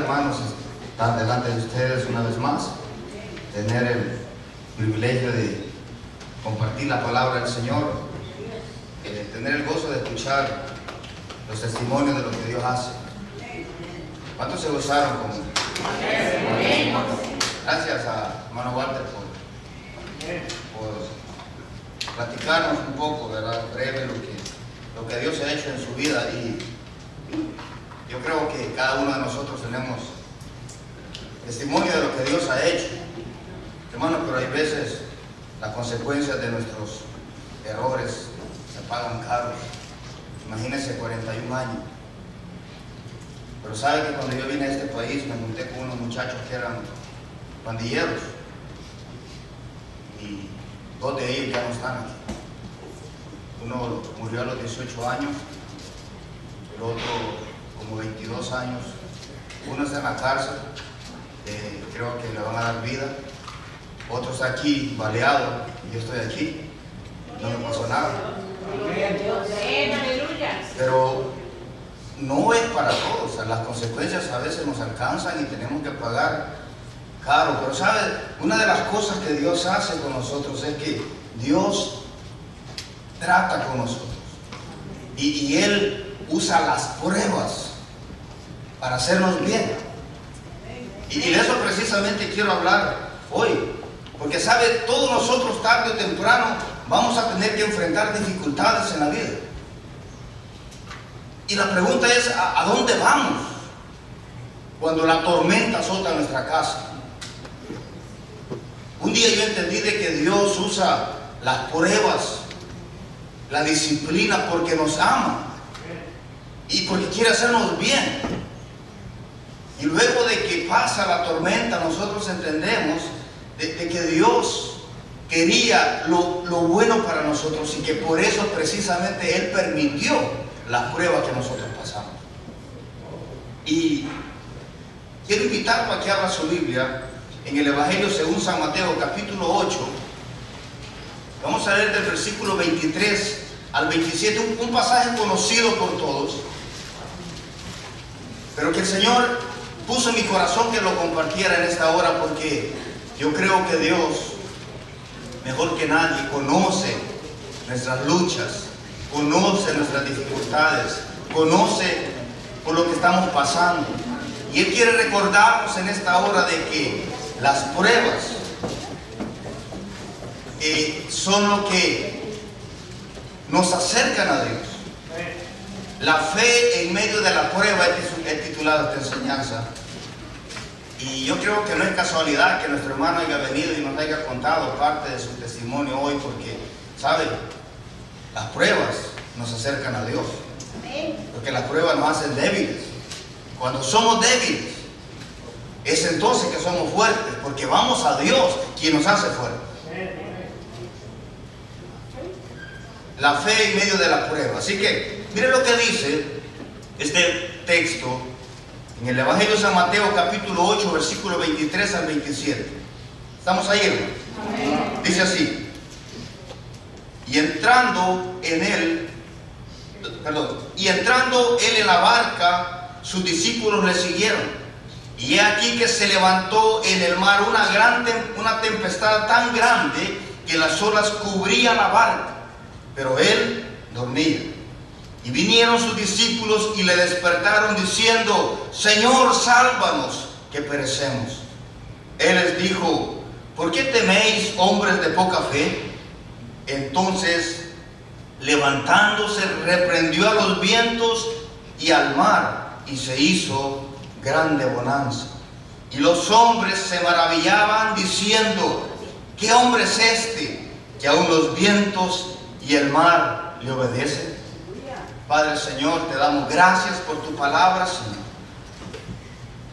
hermanos, estar delante de ustedes una vez más, tener el privilegio de compartir la palabra del Señor, tener el gozo de escuchar los testimonios de lo que Dios hace. ¿Cuántos se gozaron conmigo? Gracias a hermano Walter por platicarnos un poco, ¿verdad? Breve lo que Dios ha hecho en su vida. Y yo creo que cada uno de nosotros tenemos testimonio de lo que Dios ha hecho, hermanos, pero hay veces las consecuencias de nuestros errores se pagan caros. Imagínense 41 años. Pero sabe que cuando yo vine a este país me junté con unos muchachos que eran pandilleros y dos de ellos ya no están aquí. Uno murió a los 18 años, el otro como 22 años. Uno está en la cárcel, creo que le van a dar vida. Otro está aquí baleado y yo estoy aquí, no me pasó nada. Pero no es para todos, o sea, las consecuencias a veces nos alcanzan y tenemos que pagar caro. Pero ¿sabe? Una de las cosas que Dios hace con nosotros es que Dios trata con nosotros y Él usa las pruebas para hacernos bien. Y de eso precisamente quiero hablar hoy, porque ¿sabe? Todos nosotros tarde o temprano vamos a tener que enfrentar dificultades en la vida. Y la pregunta es, ¿a dónde vamos cuando la tormenta azota nuestra casa? Un día yo entendí de que Dios usa las pruebas, la disciplina, porque nos ama y porque quiere hacernos bien. Y luego de que pasa la tormenta, nosotros entendemos de que Dios quería lo bueno para nosotros y que por eso precisamente Él permitió las pruebas que nosotros pasamos. Y quiero invitar para que abra su Biblia en el Evangelio según San Mateo, capítulo 8. Vamos a leer del versículo 23 al 27, un pasaje conocido por todos, pero que el Señor puso en mi corazón que lo compartiera en esta hora, porque yo creo que Dios, mejor que nadie, conoce nuestras luchas, conoce nuestras dificultades, conoce por lo que estamos pasando. Y Él quiere recordarnos en esta hora de que las pruebas son lo que nos acercan a Dios. La fe en medio de la prueba es titulada esta enseñanza. Y yo creo que no es casualidad que nuestro hermano haya venido y nos haya contado parte de su testimonio hoy, porque, ¿sabe? Las pruebas nos acercan a Dios. Porque las pruebas nos hacen débiles. Cuando somos débiles, es entonces que somos fuertes, porque vamos a Dios quien nos hace fuertes. La fe en medio de la prueba. Así que, mire lo que dice este texto en el Evangelio de San Mateo, capítulo 8, versículo 23 al 27. ¿Estamos ahí, hermano? Dice así: y entrando él en la barca, sus discípulos le siguieron. Y he aquí que se levantó en el mar una tempestad tan grande que las olas cubrían la barca, pero él dormía. Y vinieron sus discípulos y le despertaron diciendo: Señor, sálvanos, que perecemos. Él les dijo: ¿por qué teméis, hombres de poca fe? Entonces, levantándose, reprendió a los vientos y al mar, y se hizo grande bonanza. Y los hombres se maravillaban diciendo: ¿qué hombre es este, que aun los vientos y el mar le obedecen? Padre, Señor, te damos gracias por tu palabra, Señor.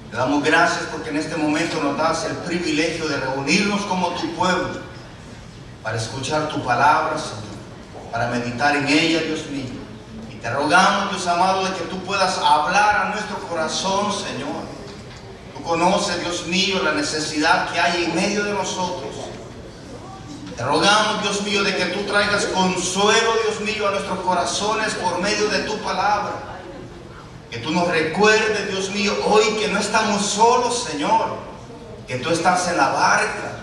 Te damos gracias porque en este momento nos das el privilegio de reunirnos como tu pueblo para escuchar tu palabra, Señor, para meditar en ella, Dios mío. Y te rogamos, Dios amado, de que tú puedas hablar a nuestro corazón, Señor. Tú conoces, Dios mío, la necesidad que hay en medio de nosotros. Te rogamos, Dios mío, de que tú traigas consuelo, Dios mío, a nuestros corazones por medio de tu palabra. Que tú nos recuerdes, Dios mío, hoy que no estamos solos, Señor, que tú estás en la barca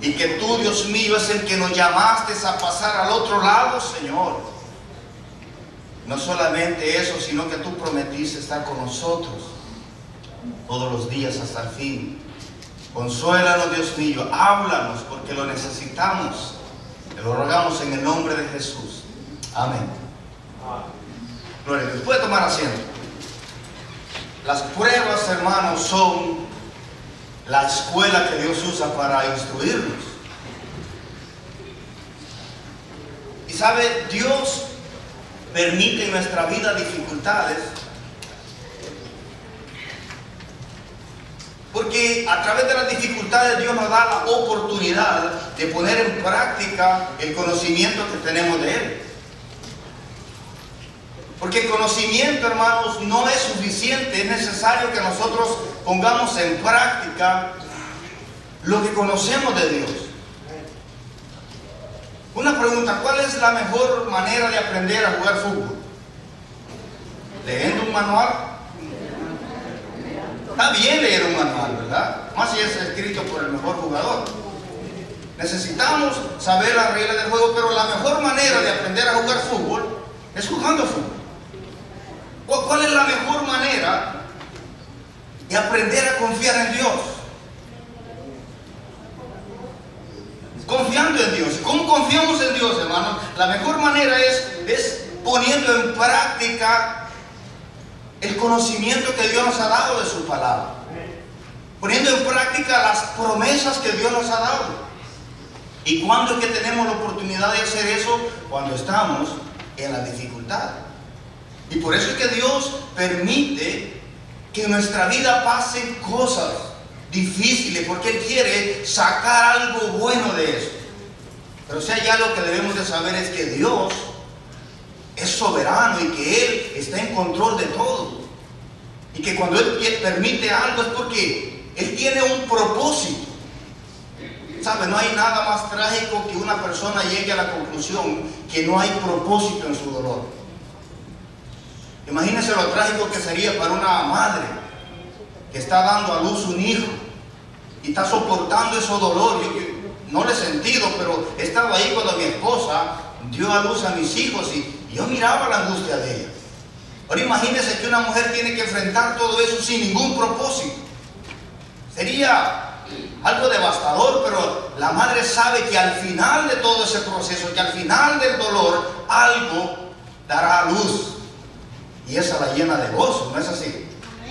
y que tú, Dios mío, es el que nos llamaste a pasar al otro lado, Señor. No solamente eso, sino que tú prometiste estar con nosotros todos los días hasta el fin. Consuélanos, Dios mío, háblanos porque lo necesitamos. Te lo rogamos en el nombre de Jesús. Amén. Gloria a Dios. Puede tomar asiento. Las pruebas, hermanos, son la escuela que Dios usa para instruirnos. Y sabe, Dios permite en nuestra vida dificultades porque a través de las dificultades Dios nos da la oportunidad de poner en práctica el conocimiento que tenemos de Él. Porque el conocimiento, hermanos, no es suficiente. Es necesario que nosotros pongamos en práctica lo que conocemos de Dios. Una pregunta: ¿cuál es la mejor manera de aprender a jugar fútbol? ¿Leyendo un manual? Está bien leer un manual, ¿verdad? Más si es escrito por el mejor jugador. Necesitamos saber las reglas del juego, pero la mejor manera de aprender a jugar fútbol es jugando fútbol. ¿Cuál es la mejor manera de aprender a confiar en Dios? Confiando en Dios. ¿Cómo confiamos en Dios, hermanos? La mejor manera es poniendo en práctica el conocimiento que Dios nos ha dado de su palabra. Poniendo en práctica las promesas que Dios nos ha dado. ¿Y cuándo es que tenemos la oportunidad de hacer eso? Cuando estamos en la dificultad. Y por eso es que Dios permite que en nuestra vida pasen cosas difíciles, porque Él quiere sacar algo bueno de eso. Pero si hay algo que debemos de saber es que Dios es soberano y que Él está en control de todo. Y que cuando Él permite algo es porque Él tiene un propósito. ¿Sabe? No hay nada más trágico que una persona llegue a la conclusión que no hay propósito en su dolor. Imagínense lo trágico que sería para una madre que está dando a luz un hijo y está soportando ese dolor. Yo no lo he sentido, pero he estado ahí cuando mi esposa dio a luz a mis hijos y yo miraba la angustia de ella. Ahora imagínense que una mujer tiene que enfrentar todo eso sin ningún propósito. Sería algo devastador, pero la madre sabe que al final de todo ese proceso, que al final del dolor, algo dará a luz. Y esa la llena de gozo, ¿no es así?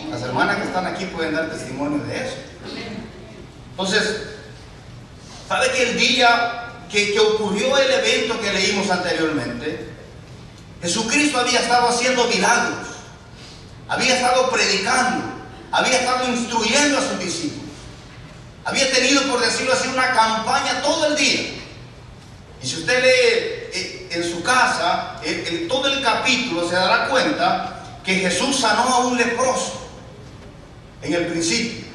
Las hermanas que están aquí pueden dar testimonio de eso. Entonces, ¿sabe que el día que ocurrió el evento que leímos anteriormente, Jesucristo había estado haciendo milagros, había estado predicando, había estado instruyendo a sus discípulos, había tenido, por decirlo así, una campaña todo el día? Y si usted lee en su casa todo el capítulo, se dará cuenta que Jesús sanó a un leproso en el principio.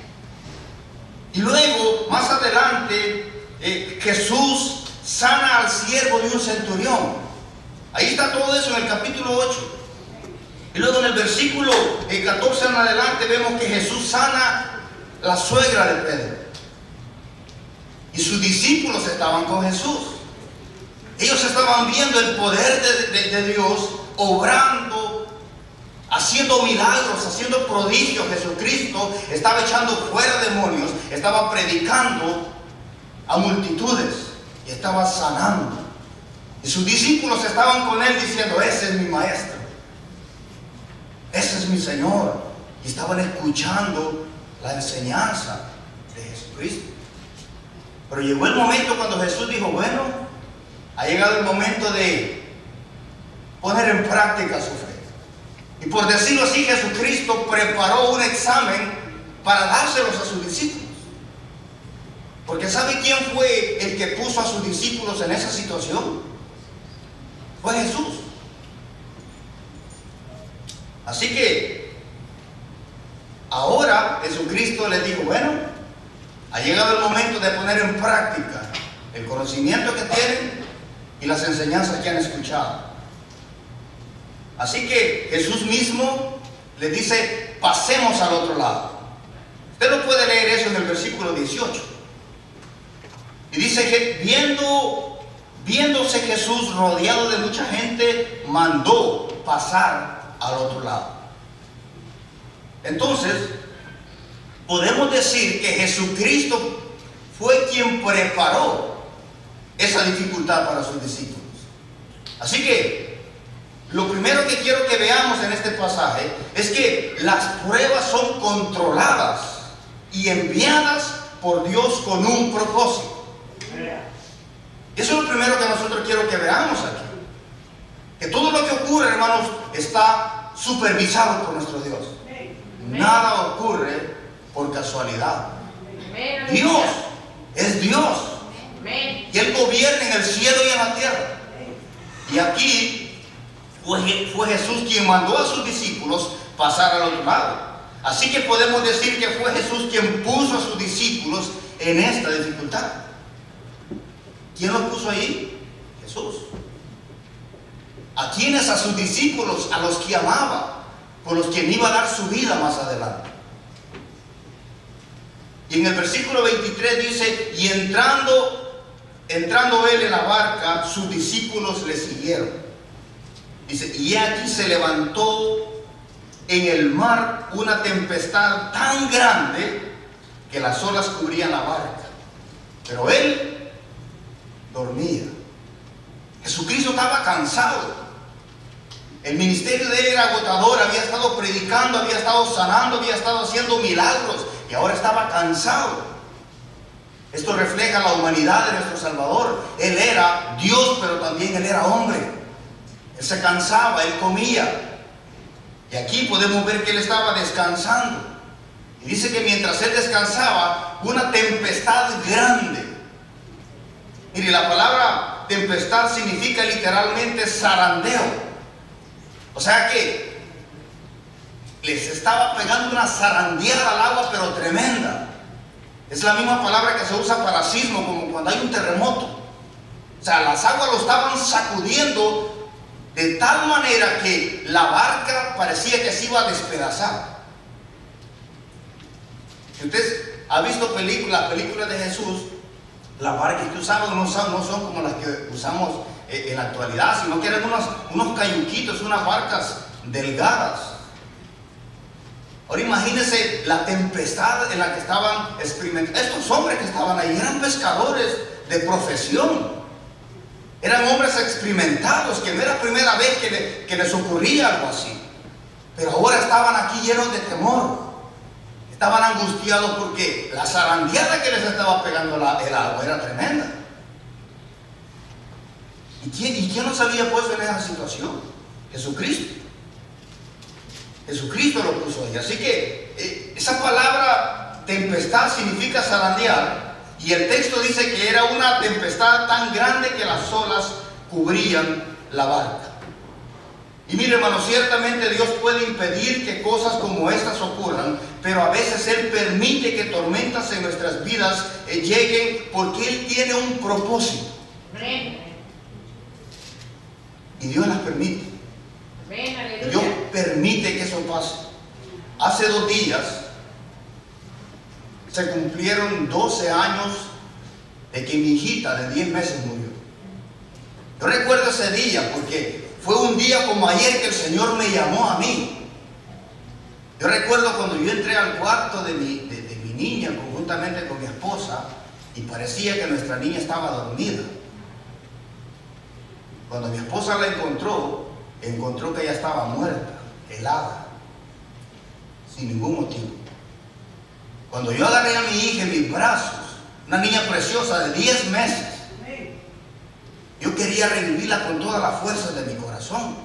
Y luego, más adelante, Jesús sana al siervo de un centurión. Ahí está todo eso en el capítulo 8. Y luego en el versículo 14 en adelante vemos que Jesús sana la suegra de Pedro. Y sus discípulos estaban con Jesús. Ellos estaban viendo el poder de Dios obrando, haciendo milagros, haciendo prodigios. Jesucristo estaba echando fuera demonios, estaba predicando a multitudes y estaba sanando. Y sus discípulos estaban con Él diciendo: ese es mi maestro, ese es mi Señor. Y estaban escuchando la enseñanza de Jesucristo. Pero llegó el momento cuando Jesús dijo: bueno, ha llegado el momento de poner en práctica su fe. Y por decirlo así, Jesucristo preparó un examen para dárselos a sus discípulos. Porque ¿sabe quién fue el que puso a sus discípulos en esa situación? Fue Jesús. Así que ahora Jesucristo les dijo: bueno, ha llegado el momento de poner en práctica el conocimiento que tienen y las enseñanzas que han escuchado. Así que Jesús mismo le dice, pasemos al otro lado. Usted lo puede leer eso en el versículo 18. Y dice que viéndose Jesús rodeado de mucha gente, mandó pasar al otro lado. Entonces, podemos decir que Jesucristo fue quien preparó esa dificultad para sus discípulos. Así que, lo primero que quiero que veamos en este pasaje es que las pruebas son controladas y enviadas por Dios con un propósito. Eso es lo primero que nosotros quiero que veamos aquí. Que todo lo que ocurre, hermanos, está supervisado por nuestro Dios. Nada ocurre por casualidad. Dios es Dios. Y Él gobierna en el cielo y en la tierra. Y aquí fue Jesús quien mandó a sus discípulos pasar al otro lado. Así que podemos decir que fue Jesús quien puso a sus discípulos en esta dificultad. ¿Quién los puso ahí? Jesús. ¿A quiénes? A sus discípulos, a los que amaba, por los que iba a dar su vida más adelante. Y en el versículo 23 dice, y entrando él en la barca, sus discípulos le siguieron. Dice, y aquí se levantó en el mar una tempestad tan grande que las olas cubrían la barca. Pero él dormía. Jesucristo estaba cansado. El ministerio de él era agotador, había estado predicando, había estado sanando, había estado haciendo milagros y ahora estaba cansado. Esto refleja la humanidad de nuestro Salvador. Él era Dios, pero también él era hombre. Él se cansaba, él comía. Y aquí podemos ver que él estaba descansando. Y dice que mientras él descansaba, una tempestad grande. Mire, la palabra tempestad significa literalmente zarandeo. O sea que les estaba pegando una zarandeada al agua, pero tremenda. Es la misma palabra que se usa para sismo, como cuando hay un terremoto. O sea, las aguas lo estaban sacudiendo de tal manera que la barca parecía que se iba a despedazar. Si usted ha visto películas de Jesús, las barcas que usamos no son como las que usamos en la actualidad, sino que eran unos cayuquitos, unas barcas delgadas. Ahora imagínense la tempestad en la que estaban experimentando. Estos hombres que estaban ahí eran pescadores de profesión. Eran hombres experimentados, que no era la primera vez que les ocurría algo así. Pero ahora estaban aquí llenos de temor. Estaban angustiados porque la zarandeada que les estaba pegando el agua era tremenda. ¿Y quién nos había puesto en esa situación? Jesucristo. Jesucristo lo puso ahí. Así que esa palabra tempestad significa zarandear. Y el texto dice que era una tempestad tan grande que las olas cubrían la barca. Y mire, hermano, ciertamente Dios puede impedir que cosas como estas ocurran, pero a veces Él permite que tormentas en nuestras vidas lleguen porque Él tiene un propósito. Y Dios las permite. Dios permite que eso pase. Hace 2 días se cumplieron 12 años de que mi hijita de 10 meses murió. Yo recuerdo ese día porque fue un día como ayer que el Señor me llamó a mí. Yo recuerdo cuando yo entré al cuarto de mi niña conjuntamente con mi esposa y parecía que nuestra niña estaba dormida. Cuando mi esposa la encontró que ella estaba muerta, helada, sin ningún motivo. Cuando yo agarré a mi hija en mis brazos, una niña preciosa de 10 meses, yo quería revivirla con toda la fuerza de mi corazón.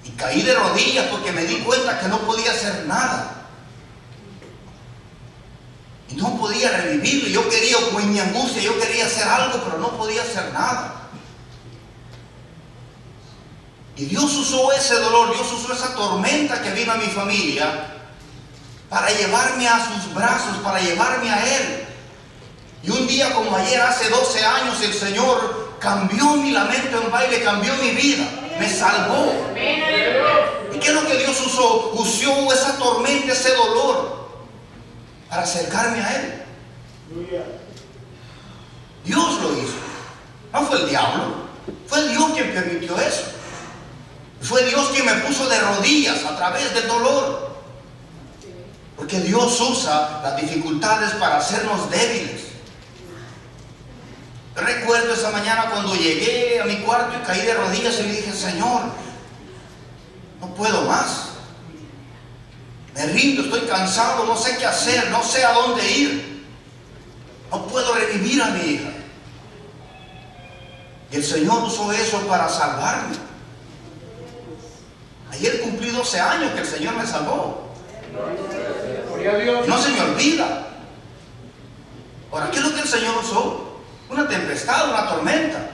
Y caí de rodillas porque me di cuenta que no podía hacer nada. Y no podía revivirla. Yo quería, con mi angustia, yo quería hacer algo, pero no podía hacer nada. Y Dios usó ese dolor, Dios usó esa tormenta que vino a mi familia para llevarme a sus brazos, para llevarme a Él. Y un día como ayer, hace 12 años, el Señor cambió mi lamento en baile, cambió mi vida. me salvó. ¿Y qué es lo que Dios usó? Usó esa tormenta, ese dolor, para acercarme a Él. Dios lo hizo. No fue el diablo. Fue Dios quien permitió eso. Fue Dios quien me puso de rodillas a través del dolor. Porque Dios usa las dificultades para hacernos débiles. Yo recuerdo esa mañana cuando llegué a mi cuarto y caí de rodillas y le dije: Señor, no puedo más. Me rindo, estoy cansado, no sé qué hacer, no sé a dónde ir. No puedo revivir a mi hija. Y el Señor usó eso para salvarme. Ayer cumplí 12 años que el Señor me salvó. No se me olvida. Ahora, ¿qué es lo que el Señor usó? Una tempestad, una tormenta.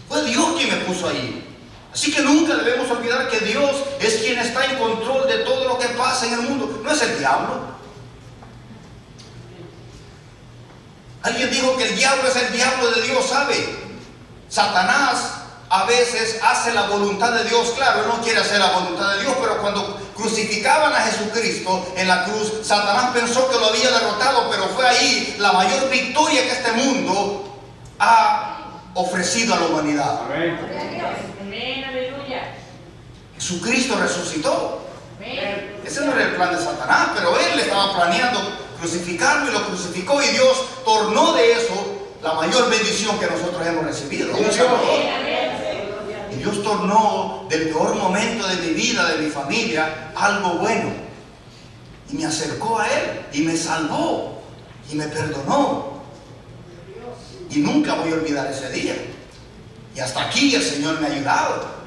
Fue Dios quien me puso ahí. Así que nunca debemos olvidar que Dios es quien está en control de todo lo que pasa en el mundo. No es el diablo. Alguien dijo que el diablo es el diablo de Dios, ¿sabe? Satanás a veces hace la voluntad de Dios. Claro, él no quiere hacer la voluntad de Dios, pero cuando crucificaban a Jesucristo en la cruz, Satanás pensó que lo había derrotado, pero fue ahí la mayor victoria que este mundo ha ofrecido a la humanidad. Amén. Jesucristo resucitó. Ese no era el plan de Satanás, pero él estaba planeando crucificarlo y lo crucificó, y Dios tornó de eso la mayor bendición que nosotros hemos recibido. Y Dios tornó del peor momento de mi vida, de mi familia, algo bueno. Y me acercó a Él y me salvó y me perdonó. Y nunca voy a olvidar ese día. Y hasta aquí el Señor me ha ayudado.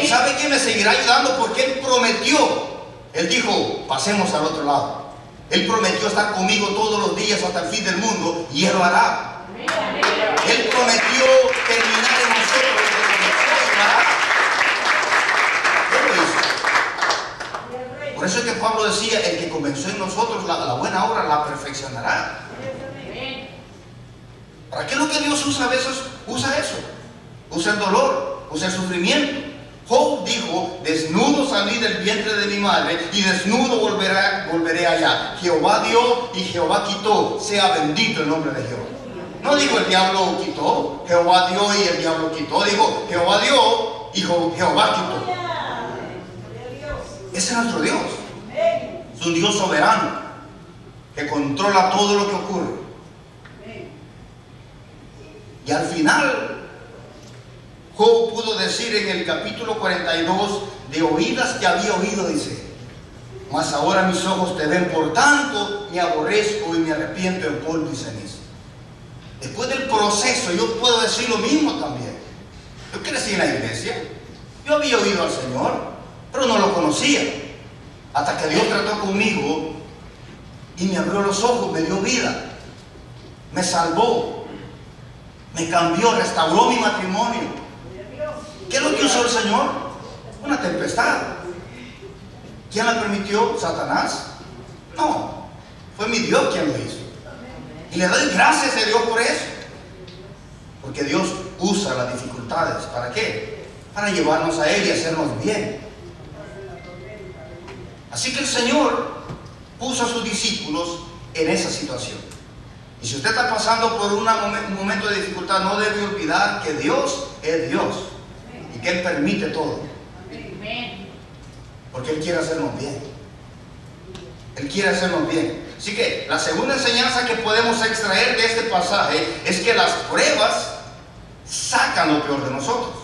¿Y sabe qué? Me seguirá ayudando porque Él prometió. Él dijo: pasemos al otro lado. Él prometió estar conmigo todos los días hasta el fin del mundo, y Él lo hará. Él prometió terminar en nosotros lo que comenzó, y lo hará. Él lo hizo. Por eso es que Pablo decía: el que comenzó en nosotros la buena obra la perfeccionará. ¿Para qué es lo que Dios usa a veces? Usa eso. Usa el dolor, usa el sufrimiento. Job dijo: desnudo salí del vientre de mi madre, y desnudo volveré allá. Jehová dio y Jehová quitó. Sea bendito el nombre de Jehová. No dijo: el diablo quitó. Jehová dio y el diablo quitó. Dijo: Jehová dio y Jehová quitó. Ese es nuestro Dios. Es un Dios soberano que controla todo lo que ocurre. Y al final Job pudo decir en el capítulo 42: de oídas te había oído, dice, mas ahora mis ojos te ven, por tanto me aborrezco y me arrepiento en polvo y ceniza. Después del proceso yo puedo decir lo mismo también. Yo crecí en la iglesia, yo había oído al Señor, pero no lo conocía, hasta que Dios trató conmigo y me abrió los ojos, me dio vida, me salvó, me cambió, restauró mi matrimonio. ¿Qué es lo que usó el Señor? Una tempestad. ¿Quién la permitió? ¿Satanás? No, fue mi Dios quien lo hizo. Y le doy gracias a Dios por eso. Porque Dios usa las dificultades. ¿Para qué? Para llevarnos a Él y hacernos bien. Así que el Señor puso a sus discípulos en esa situación. Y si usted está pasando por un momento de dificultad, no debe olvidar que Dios es Dios. Y que Él permite todo. Porque Él quiere hacernos bien. Él quiere hacernos bien. Así que la segunda enseñanza que podemos extraer de este pasaje es que las pruebas sacan lo peor de nosotros.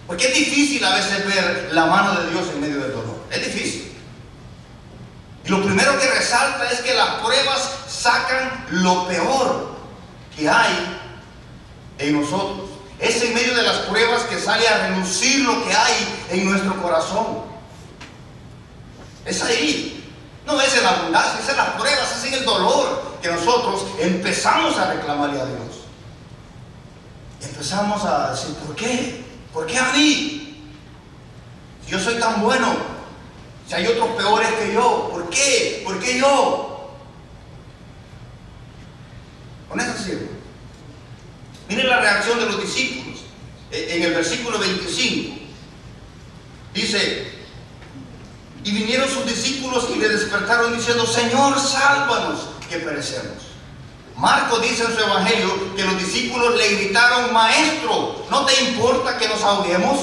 Porque es difícil a veces ver la mano de Dios en medio del dolor. Es difícil. Y lo primero que resalta es que las pruebas sacan lo peor que hay en nosotros. Es en medio de las pruebas que sale a relucir lo que hay en nuestro corazón. Es ahí. No es en la abundancia, es en las pruebas, es en el dolor que nosotros empezamos a reclamarle a Dios. Y empezamos a decir: ¿por qué? ¿Por qué a mí? Si yo soy tan bueno, si hay otros peores que yo, ¿por qué? ¿Por qué yo? Con eso sirve. Miren la reacción de los discípulos. En el versículo 25 dice: y vinieron sus discípulos y le despertaron diciendo: Señor, sálvanos, que perecemos. Marcos dice en su evangelio que los discípulos le gritaron: Maestro, ¿no te importa que nos ahoguemos?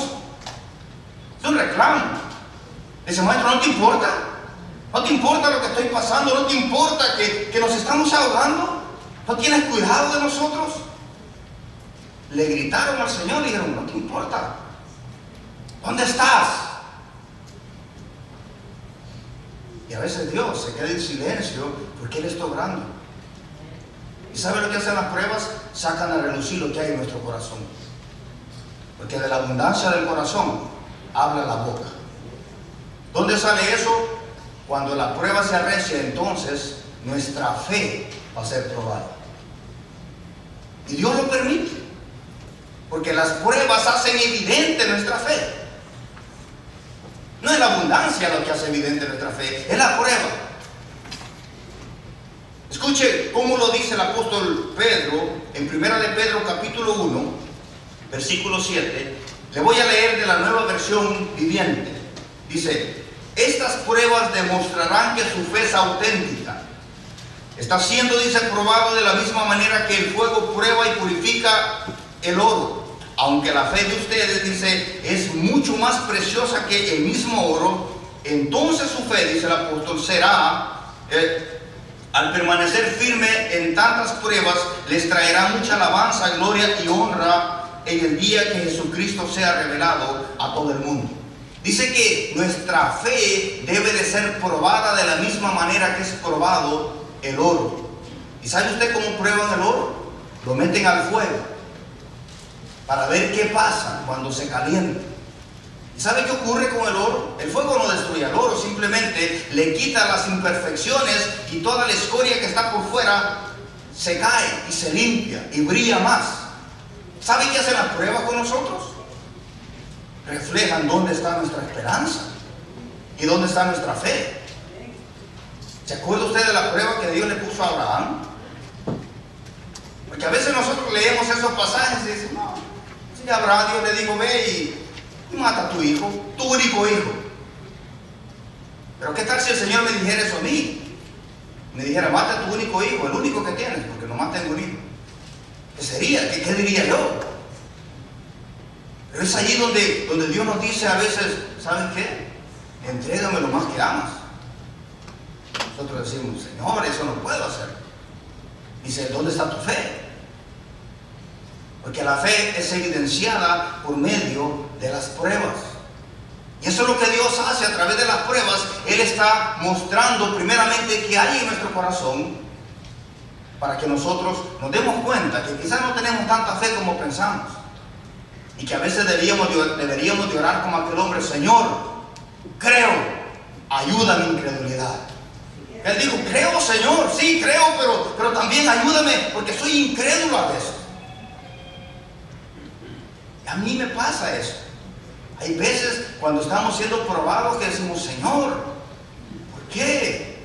Es un reclamo. Dice: Maestro, ¿no te importa? ¿No te importa lo que estoy pasando? ¿No te importa que nos estamos ahogando? ¿No tienes cuidado de nosotros? Le gritaron al Señor y dijeron: ¿no te importa? ¿Dónde estás? Y a veces Dios se queda en silencio porque Él está obrando. ¿Y sabe lo que hacen las pruebas? Sacan a relucir lo que hay en nuestro corazón. Porque de la abundancia del corazón habla la boca. ¿Dónde sale eso? Cuando la prueba se arrecia, entonces nuestra fe va a ser probada. Y Dios lo permite, porque las pruebas hacen evidente nuestra fe. No es la abundancia lo que hace evidente nuestra fe, es la prueba. Escuche cómo lo dice el apóstol Pedro en 1 de Pedro capítulo 1, versículo 7. Le voy a leer de la Nueva Versión Viviente. Dice: estas pruebas demostrarán que su fe es auténtica. Está siendo, dice, probado de la misma manera que el fuego prueba y purifica el oro. Aunque la fe de ustedes, dice, es mucho más preciosa que el mismo oro, entonces su fe, dice el apóstol, será, al permanecer firme en tantas pruebas, les traerá mucha alabanza, gloria y honra en el día que Jesucristo sea revelado a todo el mundo. Dice que nuestra fe debe de ser probada de la misma manera que es probado el oro. ¿Y sabe usted cómo prueban el oro? Lo meten al fuego para ver qué pasa cuando se calienta. ¿Y sabe qué ocurre con el oro? El fuego no destruye al oro, simplemente le quita las imperfecciones y toda la escoria que está por fuera se cae y se limpia y brilla más. ¿Sabe qué hace la prueba con nosotros? Reflejan dónde está nuestra esperanza y dónde está nuestra fe. ¿Se acuerda usted de la prueba que Dios le puso a Abraham? Porque a veces nosotros leemos esos pasajes y decimos: no, si Abraham, Dios le dijo: ve y mata a tu hijo, tu único hijo. Pero ¿qué tal si el Señor me dijera eso a mí? Me dijera: mata a tu único hijo, el único que tienes, porque nomás tengo un hijo. ¿Qué sería? ¿Qué diría yo? Pero es allí donde Dios nos dice a veces: ¿saben qué? Entrégame lo más que amas. Nosotros decimos: Señor, eso no puedo hacer. Dice: ¿dónde está tu fe? Porque la fe es evidenciada por medio de las pruebas. Y eso es lo que Dios hace a través de las pruebas. Él está mostrando primeramente qué hay en nuestro corazón, para que nosotros nos demos cuenta que quizás no tenemos tanta fe como pensamos. Y que a veces deberíamos de orar como aquel hombre: Señor, creo, ayuda a mi incredulidad. Él dijo: creo, Señor, sí, creo, pero también ayúdame, porque soy incrédulo a veces. Y a mí me pasa eso. Hay veces cuando estamos siendo probados que decimos: Señor, ¿por qué?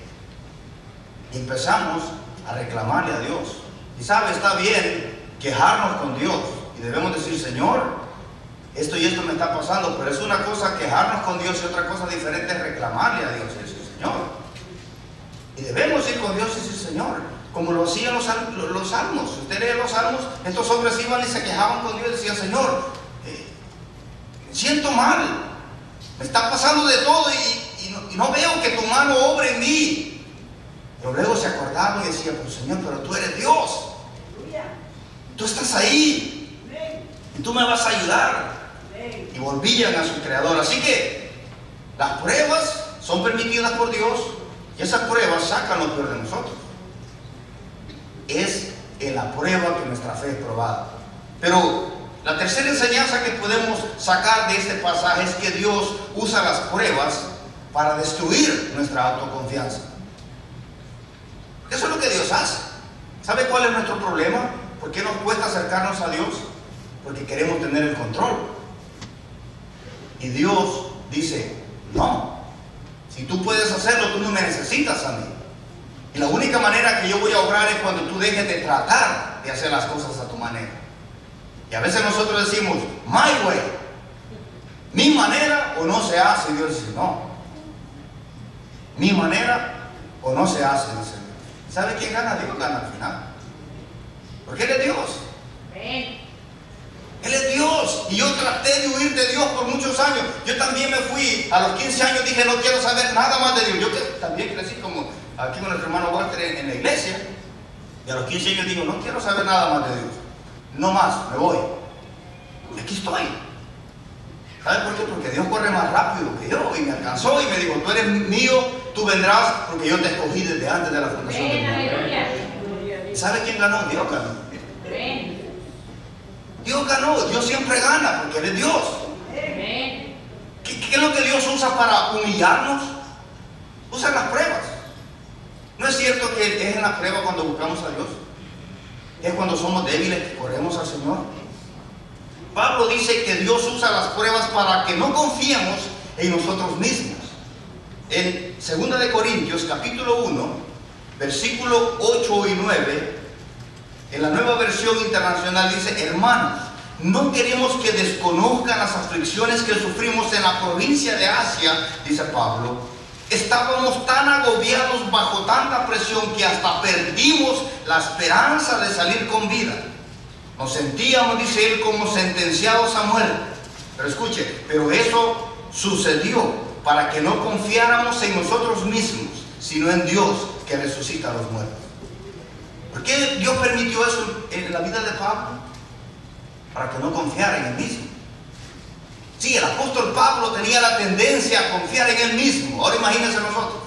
Y empezamos a reclamarle a Dios. Y sabe, está bien quejarnos con Dios. Y debemos decir: Señor, esto y esto me está pasando. Pero es una cosa quejarnos con Dios y otra cosa diferente es reclamarle a Dios y decir: Señor. Y debemos ir con Dios y decir: Señor, como lo hacían los salmos. Si usted lee los salmos, estos hombres iban y se quejaban con Dios y decían: Señor, me siento mal, me está pasando de todo y no veo que tu mano obre en mí. Pero luego se acordaban y decían: pero Señor, pero tú eres Dios, tú estás ahí y tú me vas a ayudar. Y volvían a su Creador. Así que las pruebas son permitidas por Dios. Y esas pruebas sacan lo peor de nosotros. Es en la prueba que nuestra fe es probada. Pero la tercera enseñanza que podemos sacar de este pasaje es que Dios usa las pruebas para destruir nuestra autoconfianza. Eso es lo que Dios hace. ¿Sabe cuál es nuestro problema? ¿Por qué nos cuesta acercarnos a Dios? Porque queremos tener el control. Y Dios dice: no. Si tú puedes hacerlo, tú no me necesitas a mí. Y la única manera que yo voy a obrar es cuando tú dejes de tratar de hacer las cosas a tu manera. Y a veces nosotros decimos, my way, mi manera o no se hace. Y Dios dice, no, mi manera o no se hace, dice. ¿Sabe quién gana? Dios gana al final. Porque Él es Dios. Él es Dios. Y yo traté de huir de Dios por muchos años. Yo también me fui, a los 15 años dije, no quiero saber nada más de Dios. Yo también crecí como aquí con nuestro hermano Walter en la iglesia. Y a los 15 años digo, no quiero saber nada más de Dios. No más, me voy. Y aquí estoy. ¿Sabe por qué? Porque Dios corre más rápido que yo. Y me alcanzó y me dijo, tú eres mío, tú vendrás porque yo te escogí desde antes de la fundación del mundo. ¿Sabe quién ganó? Dios ganó. Dios ganó. Dios siempre gana porque Él es Dios. ¿Qué es lo que Dios usa para humillarnos? Usa las pruebas. ¿No es cierto que es en la prueba cuando buscamos a Dios? Es cuando somos débiles que corremos al Señor. Pablo dice que Dios usa las pruebas para que no confiemos en nosotros mismos. En 2 de Corintios capítulo 1, versículo 8 y 9, en la Nueva Versión Internacional dice, hermanos, no queremos que desconozcan las aflicciones que sufrimos en la provincia de Asia, dice Pablo. Estábamos tan agobiados bajo tanta presión que hasta perdimos la esperanza de salir con vida. Nos sentíamos, dice él, como sentenciados a muerte. Pero escuche, pero eso sucedió para que no confiáramos en nosotros mismos, sino en Dios que resucita a los muertos. ¿Por qué Dios permitió eso en la vida de Pablo? Para que no confiara en él mismo. Sí, el apóstol Pablo tenía la tendencia a confiar en él mismo. Ahora imagínense nosotros.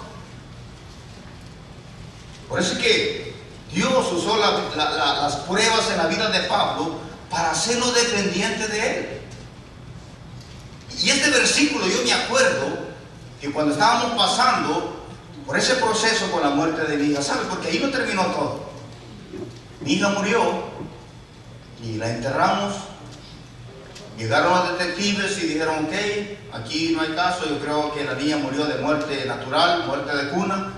Por eso es que Dios usó las pruebas en la vida de Pablo para hacerlo dependiente de él. Y este versículo yo me acuerdo que cuando estábamos pasando por ese proceso con la muerte de mi hija, ¿sabe? Porque ahí no terminó todo. Mi hija murió y la enterramos. Llegaron los detectives y dijeron, ok, aquí no hay caso, yo creo que la niña murió de muerte natural, muerte de cuna.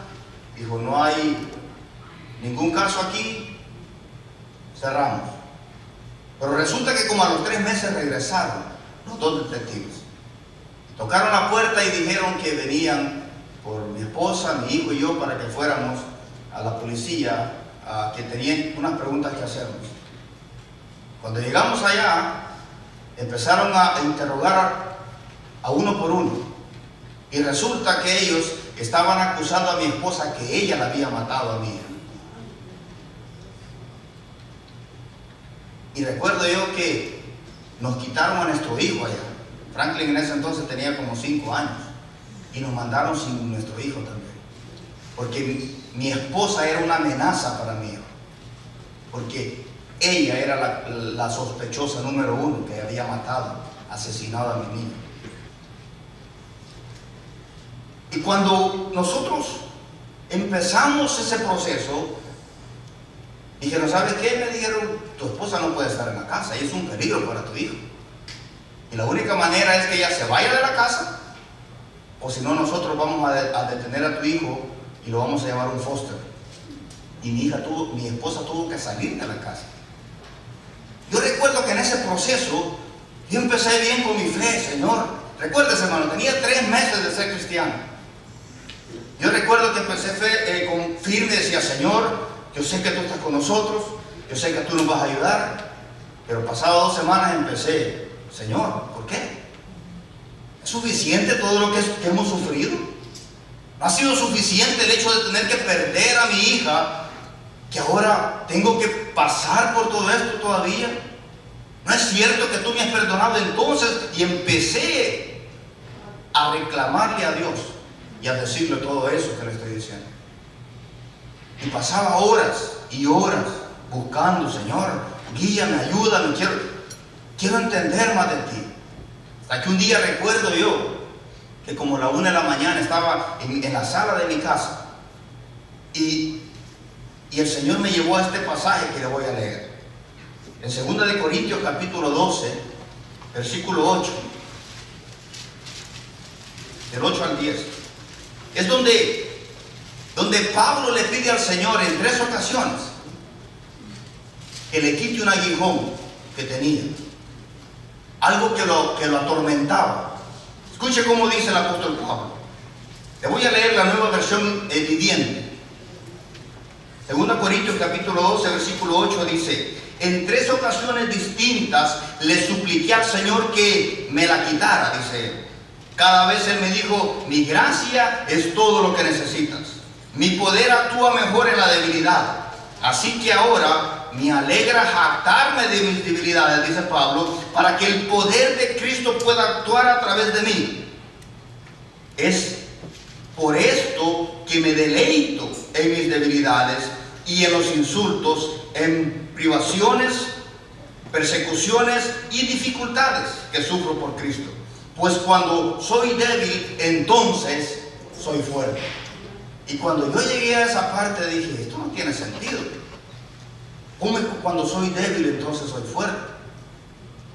Dijo, no hay ningún caso aquí, cerramos. Pero resulta que como a los 3 meses regresaron los 2 detectives. Tocaron la puerta y dijeron que venían por mi esposa, mi hijo y yo para que fuéramos a la policía, que tenían unas preguntas que hacernos. Cuando llegamos allá, empezaron a interrogar a uno por uno. Y resulta que ellos estaban acusando a mi esposa que ella la había matado a mi hija. Y recuerdo yo que nos quitaron a nuestro hijo allá. Franklin en ese entonces tenía como 5 años. Y nos mandaron sin nuestro hijo también. Porque mi esposa era una amenaza para mi hijo. Porque ella era la sospechosa número 1 que había matado, asesinado a mi niño. Y cuando nosotros empezamos ese proceso, dijeron, ¿sabes qué? Me dijeron, tu esposa no puede estar en la casa, ella es un peligro para tu hijo. Y la única manera es que ella se vaya de la casa, o si no, nosotros vamos a detener a tu hijo y lo vamos a llamar un foster. Y mi esposa tuvo que salir de la casa. Yo recuerdo que en ese proceso yo empecé bien con mi fe, Señor. Recuérdese, hermano, tenía 3 meses de ser cristiano. Yo recuerdo que empecé con firme, decía, Señor, yo sé que tú estás con nosotros, yo sé que tú nos vas a ayudar. Pero pasadas 2 semanas empecé, Señor, ¿por qué? ¿Es suficiente todo lo que hemos sufrido? ¿No ha sido suficiente el hecho de tener que perder a mi hija, que ahora tengo que pasar por todo esto todavía? ¿No es cierto que tú me has perdonado entonces? Y empecé a reclamarle a Dios y a decirle todo eso que le estoy diciendo. Y pasaba horas y horas buscando, Señor, guíame, ayúdame, quiero entender más de ti. Hasta que un día recuerdo yo que como la 1 de la mañana estaba en la sala de mi casa y el Señor me llevó a este pasaje que le voy a leer. En 2 de Corintios capítulo 12, versículo 8. Del 8 al 10. Es donde Pablo le pide al Señor en 3 ocasiones que le quite un aguijón que tenía, algo que lo atormentaba. Escuche cómo dice el apóstol Pablo. Le voy a leer la Nueva Versión Viviente. 2 Corintios capítulo 12, versículo 8 dice: en 3 ocasiones distintas le supliqué al Señor que me la quitara, dice él. Cada vez él me dijo: mi gracia es todo lo que necesitas. Mi poder actúa mejor en la debilidad. Así que ahora me alegra jactarme de mis debilidades, dice Pablo, para que el poder de Cristo pueda actuar a través de mí. Es por esto que me deleito en mis debilidades y en los insultos, en privaciones, persecuciones y dificultades que sufro por Cristo. Pues cuando soy débil, entonces soy fuerte. Y cuando yo llegué a esa parte dije: esto no tiene sentido. Cuando soy débil, entonces soy fuerte.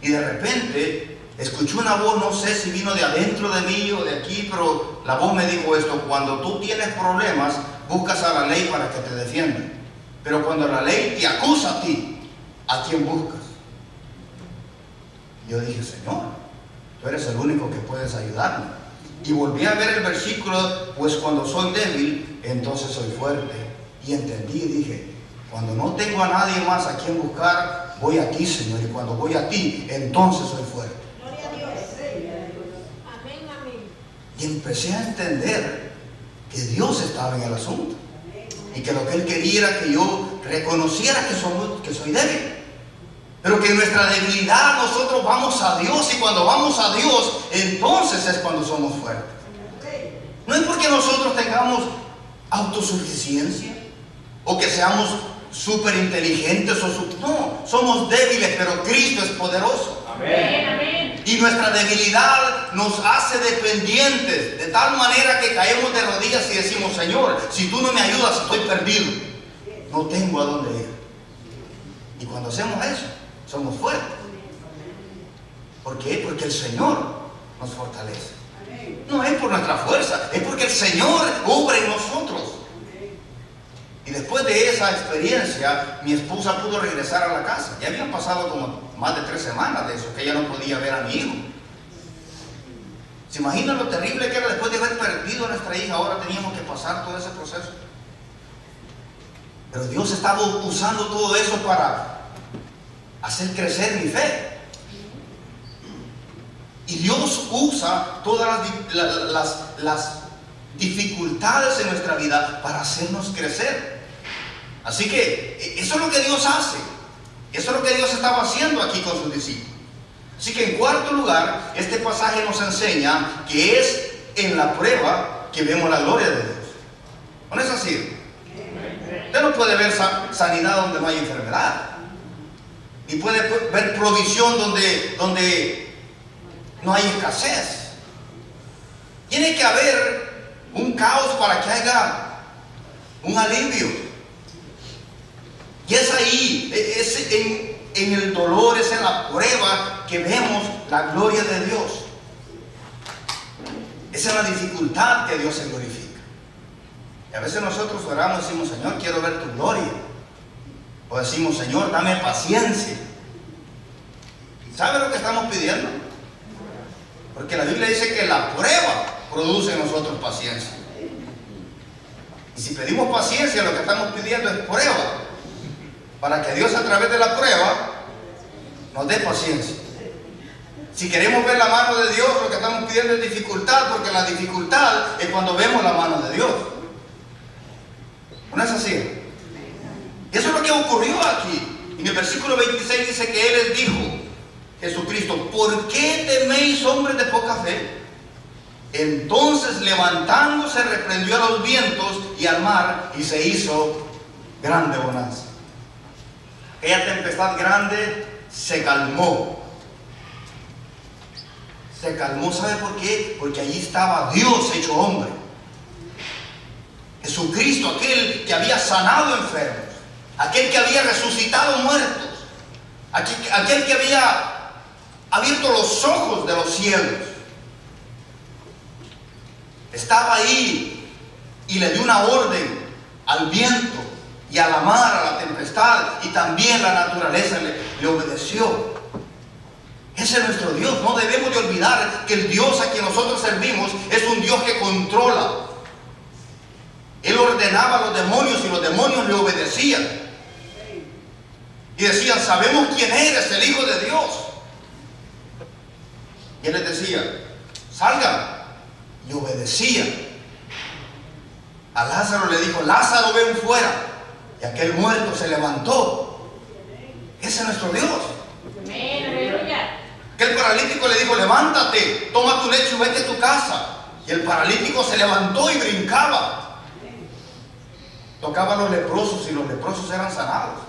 Y de repente escuché una voz, no sé si vino de adentro de mí o de aquí, pero la voz me dijo esto: cuando tú tienes problemas, buscas a la ley para que te defienda. Pero cuando la ley te acusa a ti, ¿a quién buscas? Y yo dije: Señor, tú eres el único que puedes ayudarme. Y volví a ver el versículo: pues cuando soy débil, entonces soy fuerte. Y entendí y dije: cuando no tengo a nadie más a quien buscar, voy a ti, Señor. Y cuando voy a ti, entonces soy fuerte. Gloria a Dios. Amén, amén. Y empecé a entender que Dios estaba en el asunto. Y que lo que Él quería era que yo reconociera que soy débil. Pero que en nuestra debilidad nosotros vamos a Dios. Y cuando vamos a Dios, entonces es cuando somos fuertes. No es porque nosotros tengamos autosuficiencia o que seamos súper inteligentes. No, somos débiles, pero Cristo es poderoso. Amén, amén. Y nuestra debilidad nos hace dependientes, de tal manera que caemos de rodillas y decimos: Señor, si tú no me ayudas, estoy perdido. No tengo a dónde ir. Y cuando hacemos eso, somos fuertes. ¿Por qué? Porque el Señor nos fortalece. No es por nuestra fuerza, es porque el Señor obra en nosotros. Y después de esa experiencia, mi esposa pudo regresar a la casa. Ya habían pasado como más de 3 semanas de eso, que ella no podía ver a mi hijo. ¿Se imaginan lo terrible que era después de haber perdido a nuestra hija? Ahora teníamos que pasar todo ese proceso. Pero Dios estaba usando todo eso para hacer crecer mi fe. Y Dios usa todas las dificultades en nuestra vida para hacernos crecer. Así que eso es lo que Dios hace. Eso es lo que Dios estaba haciendo aquí con sus discípulos. Así que en cuarto lugar, este pasaje nos enseña que es en la prueba que vemos la gloria de Dios. ¿No es así? Usted no puede ver sanidad donde no hay enfermedad. Ni puede ver provisión donde no hay escasez. Tiene que haber un caos para que haya un alivio. Y es ahí, es en el dolor, es en la prueba que vemos la gloria de Dios. Es en la dificultad que Dios se glorifica. Y a veces nosotros oramos y decimos: Señor, quiero ver tu gloria. O decimos: Señor, dame paciencia. ¿Sabe lo que estamos pidiendo? Porque la Biblia dice que la prueba produce en nosotros paciencia. Y si pedimos paciencia, lo que estamos pidiendo es prueba, para que Dios, a través de la prueba, nos dé paciencia. Si queremos ver la mano de Dios, lo que estamos pidiendo es dificultad, porque la dificultad es cuando vemos la mano de Dios. ¿No es así? Y eso es lo que ocurrió aquí. En el versículo 26 dice que Él les dijo, Jesucristo: ¿por qué teméis, hombres de poca fe? Entonces, levantándose, reprendió a los vientos y al mar, y se hizo grande bonanza. Aquella tempestad grande se calmó. Se calmó, ¿sabe por qué? Porque allí estaba Dios hecho hombre. Jesucristo, aquel que había sanado enfermos, aquel que había resucitado muertos, aquel que había abierto los ojos de los cielos. Estaba ahí y le dio una orden al viento y a la mar, a la tempestad, y también la naturaleza le obedeció. Ese es nuestro Dios. No debemos de olvidar que el Dios a quien nosotros servimos es un Dios que controla. Él ordenaba a los demonios y los demonios le obedecían. Y decían, sabemos quién eres, el Hijo de Dios. Y él les decía, salgan. Y obedecían. A Lázaro le dijo, Lázaro, ven fuera. Y aquel muerto se levantó. Ese es nuestro Dios. Aquel paralítico le dijo, levántate, toma tu lecho y vete a tu casa. Y el paralítico se levantó y brincaba. Tocaba a los leprosos y los leprosos eran sanados.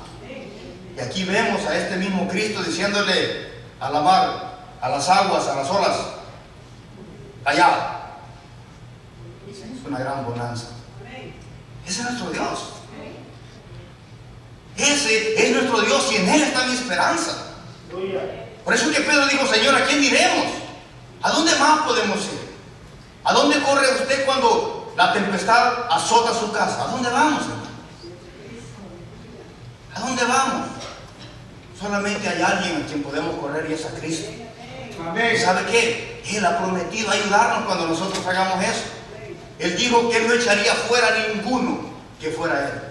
Y aquí vemos a este mismo Cristo diciéndole a la mar, a las aguas, a las olas, allá. Es una gran bonanza. Ese es nuestro Dios. Ese es nuestro Dios y en Él está mi esperanza. Por eso que Pedro dijo, Señor, ¿a quién iremos? ¿A dónde más podemos ir? ¿A dónde corre usted cuando la tempestad azota su casa? ¿A dónde vamos, hermano? ¿A dónde vamos? Solamente hay alguien a quien podemos correr y es a Cristo. ¿Y sabe qué? Él ha prometido ayudarnos cuando nosotros hagamos eso. Él dijo que Él no echaría fuera a ninguno que fuera Él.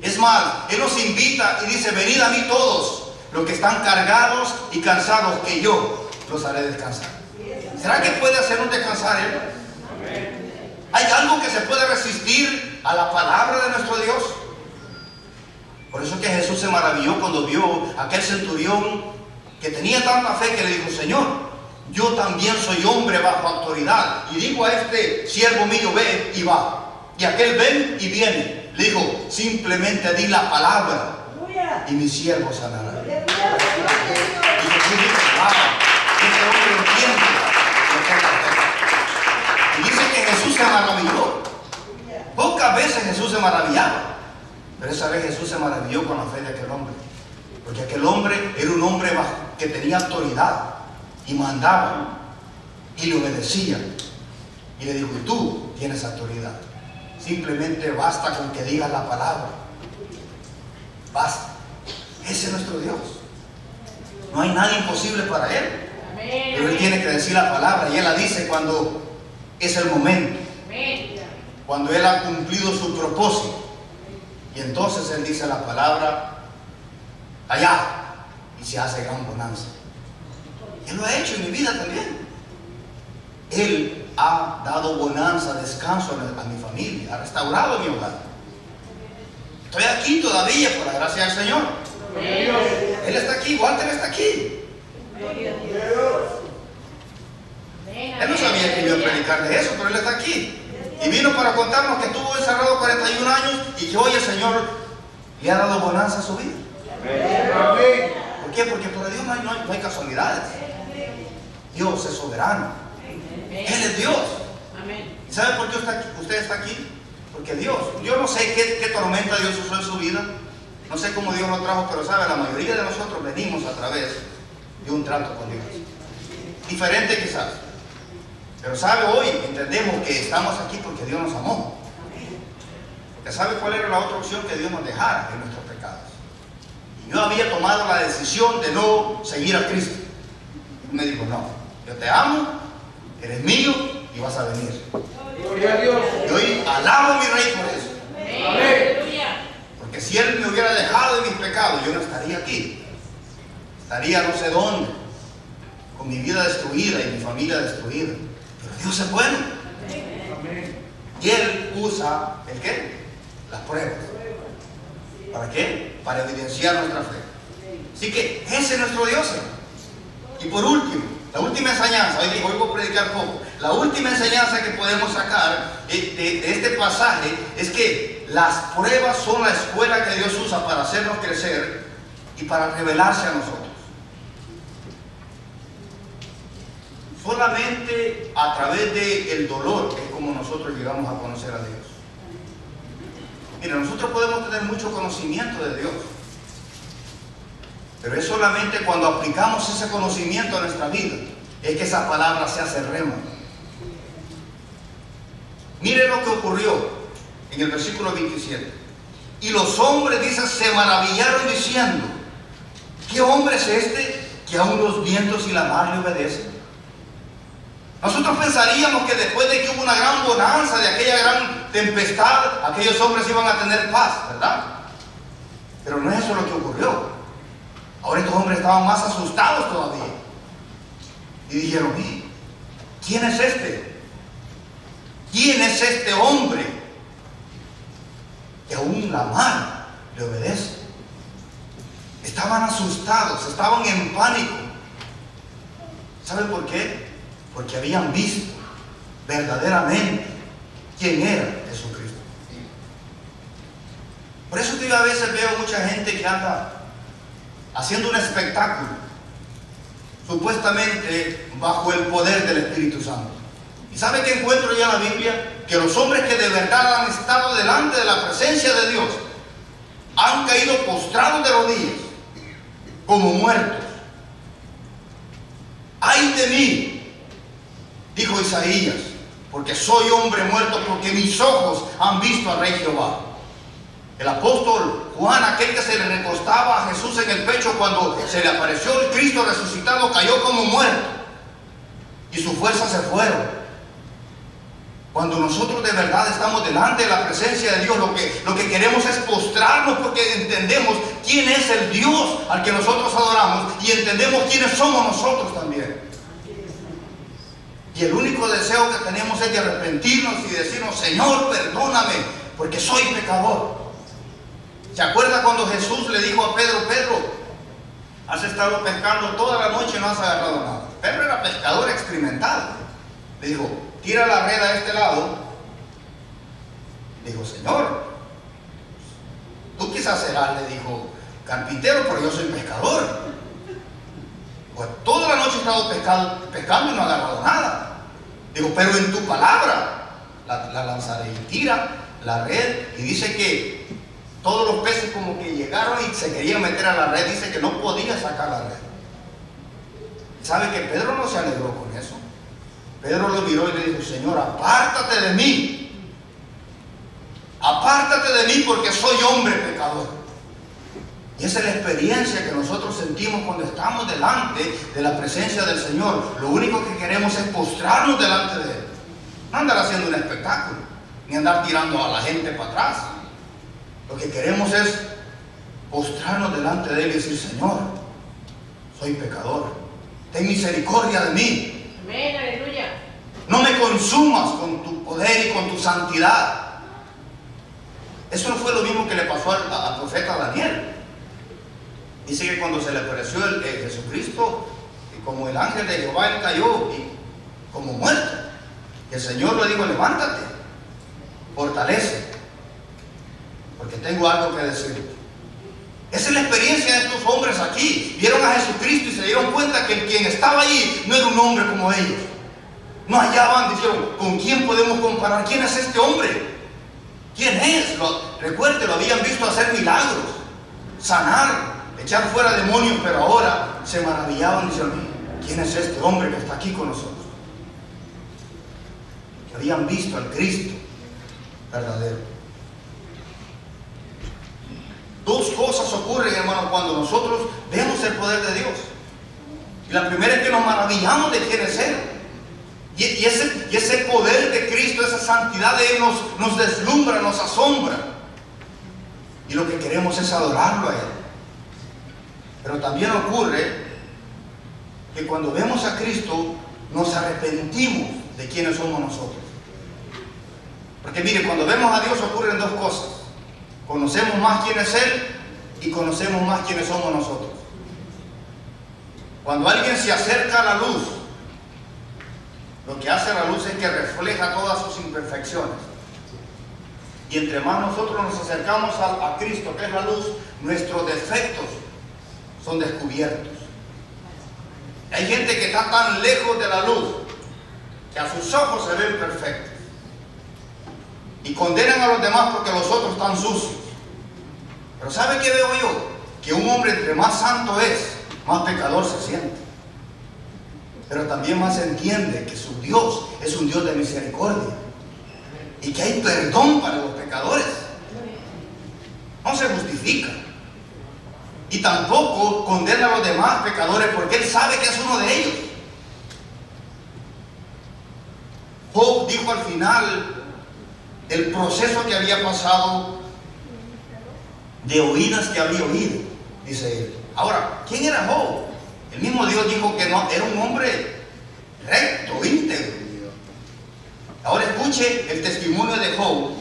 Es más, Él nos invita y dice, venid a mí todos los que están cargados y cansados, que yo los haré descansar. ¿Será que puede hacernos descansar Él? ¿Hay algo que se puede resistir a la palabra de nuestro Dios? Por eso que Jesús se maravilló cuando vio a aquel centurión que tenía tanta fe que le dijo, Señor, yo también soy hombre bajo autoridad. Y digo a este siervo mío, ve y va. Y aquel ven y viene. Le dijo, simplemente di la palabra y mi siervo sanará. Y Jesús dijo, wow, este hombre entiende lo que es. Y dice que Jesús se maravilló. Pocas veces Jesús se maravillaba, pero esa vez Jesús se maravilló con la fe de aquel hombre. Porque aquel hombre era un hombre que tenía autoridad y mandaba y le obedecía. Y le dijo, y tú tienes autoridad. Simplemente basta con que digas la palabra. Basta. Ese es nuestro Dios. No hay nada imposible para Él. Pero Él tiene que decir la palabra y Él la dice cuando es el momento. Cuando Él ha cumplido su propósito. Y entonces Él dice la palabra allá y se hace gran bonanza. Él lo ha hecho en mi vida también. Él ha dado bonanza, descanso a mi familia, ha restaurado mi hogar. Estoy aquí todavía por la gracia del Señor. Él está aquí, Walter está aquí. Él no sabía que iba a predicar de eso, pero él está aquí. Y vino para contarnos que estuvo encerrado 41 años y que hoy el Señor le ha dado bonanza a su vida. ¿Por qué? Porque para Dios no hay casualidades. Dios es soberano. Él es Dios. ¿Y sabe por qué usted está aquí? Porque Dios, yo no sé qué tormenta Dios usó en su vida, no sé cómo Dios lo trajo, pero sabe, la mayoría de nosotros venimos a través de un trato con Dios. Diferente quizás. Pero sabe, hoy entendemos que estamos aquí porque Dios nos amó. Porque sabe cuál era la otra opción, que Dios nos dejara en nuestros pecados. Y yo había tomado la decisión de no seguir a Cristo. Y me dijo, no, yo te amo, eres mío y vas a venir. Gloria a Dios. Y hoy alabo a mi Rey por eso. Amén. Porque si Él me hubiera dejado de mis pecados, yo no estaría aquí. Estaría no sé dónde, con mi vida destruida y mi familia destruida. Pero Dios es bueno. Amén. Y Él usa, ¿el qué? Las pruebas. ¿Para qué? Para evidenciar nuestra fe. Así que ese es nuestro Dios. Y por último, la última enseñanza, hoy voy a predicar poco. La última enseñanza que podemos sacar de este pasaje es que las pruebas son la escuela que Dios usa para hacernos crecer y para revelarse a nosotros. Solamente a través del dolor es como nosotros llegamos a conocer a Dios. Mira, nosotros podemos tener mucho conocimiento de Dios, pero es solamente cuando aplicamos ese conocimiento a nuestra vida es que esa palabra se hace rema. Mire lo que ocurrió en el versículo 27. Y los hombres, dice, se maravillaron diciendo, ¿qué hombre es este que aún los vientos y la mar le obedecen. Nosotros pensaríamos que después de que hubo una gran bonanza, de aquella gran tempestad, aquellos hombres iban a tener paz, ¿verdad? Pero no es eso lo que ocurrió. Ahora estos hombres estaban más asustados todavía. Y dijeron, ¿quién es este? ¿Quién es este hombre que aún la mar le obedece? Estaban asustados, estaban en pánico. ¿Saben por qué? Porque habían visto verdaderamente quién era Jesucristo. Por eso que yo a veces veo mucha gente que anda haciendo un espectáculo, supuestamente bajo el poder del Espíritu Santo. ¿Y sabe qué encuentro ya en la Biblia? Que los hombres que de verdad han estado delante de la presencia de Dios han caído postrados de rodillas, como muertos. ¡Ay de mí!, dijo Isaías, porque soy hombre muerto, porque mis ojos han visto al Rey Jehová. El apóstol Juan, aquel que se le recostaba a Jesús en el pecho cuando se le apareció el Cristo resucitado, cayó como muerto y sus fuerzas se fueron. Cuando nosotros de verdad estamos delante de la presencia de Dios, lo que queremos es postrarnos, porque entendemos quién es el Dios al que nosotros adoramos y entendemos quiénes somos nosotros también. Y el único deseo que tenemos es de arrepentirnos y decirnos, Señor, perdóname, porque soy pecador. ¿Se acuerda cuando Jesús le dijo a Pedro, Pedro, has estado pescando toda la noche y no has agarrado nada? Pedro era pescador experimentado. Le dijo, tira la red a este lado. Dijo, Señor, tú quizás serás, le dijo, carpintero, pero yo soy pescador. Pues toda la noche he estado pescando y no he agarrado nada. Digo, pero en tu palabra la lanzaré. Y tira la red y dice que todos los peces como que llegaron y se querían meter a la red. Dice que no podía sacar la red. ¿Sabe que Pedro no se alegró con eso? Pedro lo miró y le dijo, Señor, apártate de mí. Apártate de mí porque soy hombre pecador. Y esa es la experiencia que nosotros sentimos cuando estamos delante de la presencia del Señor. Lo único que queremos es postrarnos delante de Él. No andar haciendo un espectáculo, ni andar tirando a la gente para atrás. Lo que queremos es postrarnos delante de Él y decir, Señor, soy pecador. Ten misericordia de mí. Amén, aleluya. No me consumas con tu poder y con tu santidad. Eso no fue lo mismo que le pasó al profeta Daniel. Dice que cuando se le apareció el Jesucristo, y como el ángel de Jehová, él cayó y como muerto. Y el Señor le dijo, levántate, fortalece, porque tengo algo que decir. Esa es la experiencia de estos hombres aquí. Vieron a Jesucristo y se dieron cuenta que quien estaba allí no era un hombre como ellos. No hallaban, dijeron, ¿con quién podemos comparar? ¿Quién es este hombre? ¿Quién es? Recuerde, lo habían visto hacer milagros, sanar, echar fuera demonios, pero ahora se maravillaban y decían, ¿quién es este hombre que está aquí con nosotros? Que habían visto al Cristo verdadero. Dos cosas ocurren, hermano, cuando nosotros vemos el poder de Dios. Y la primera es que nos maravillamos de quién es Él. Y ese poder de Cristo, esa santidad de Él nos deslumbra, nos asombra. Y lo que queremos es adorarlo a Él. Pero también ocurre que cuando vemos a Cristo nos arrepentimos de quiénes somos nosotros. Porque mire, cuando vemos a Dios ocurren dos cosas. Conocemos más quién es Él y conocemos más quiénes somos nosotros. Cuando alguien se acerca a la luz, lo que hace la luz es que refleja todas sus imperfecciones. Y entre más nosotros nos acercamos a Cristo, que es la luz, nuestros defectos son descubiertos. Hay gente que está tan lejos de la luz que a sus ojos se ven perfectos y condenan a los demás porque los otros están sucios. Pero ¿sabe qué veo yo? Que un hombre entre más santo es, más pecador se siente. Pero también más entiende que su Dios es un Dios de misericordia y que hay perdón para los pecadores. No se justifica. y tampoco condena a los demás pecadores porque él sabe que es uno de ellos. Job dijo al final el proceso que había pasado, de oídas que había oído, dice él. Ahora, ¿quién era Job? El mismo Dios dijo que no, era un hombre recto, íntegro. Ahora escuche el testimonio de Job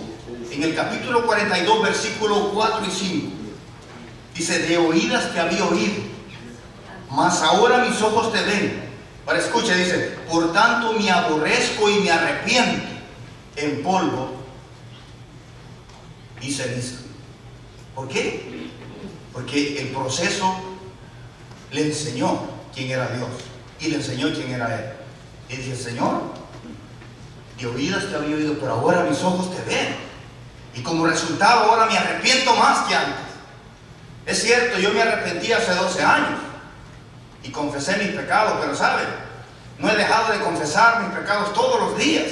en el capítulo 42, versículos 4 y 5. Dice, de oídas que había oído, mas ahora mis ojos te ven. Ahora escuche, dice, por tanto me aborrezco y me arrepiento en polvo y ceniza. ¿Por qué? Porque el proceso le enseñó quién era Dios y le enseñó quién era Él. Y dice, Señor, de oídas te había oído, pero ahora mis ojos te ven. Y como resultado ahora me arrepiento más que antes. Es cierto, yo me arrepentí hace 12 años y confesé mis pecados, pero ¿saben? No he dejado de confesar mis pecados todos los días.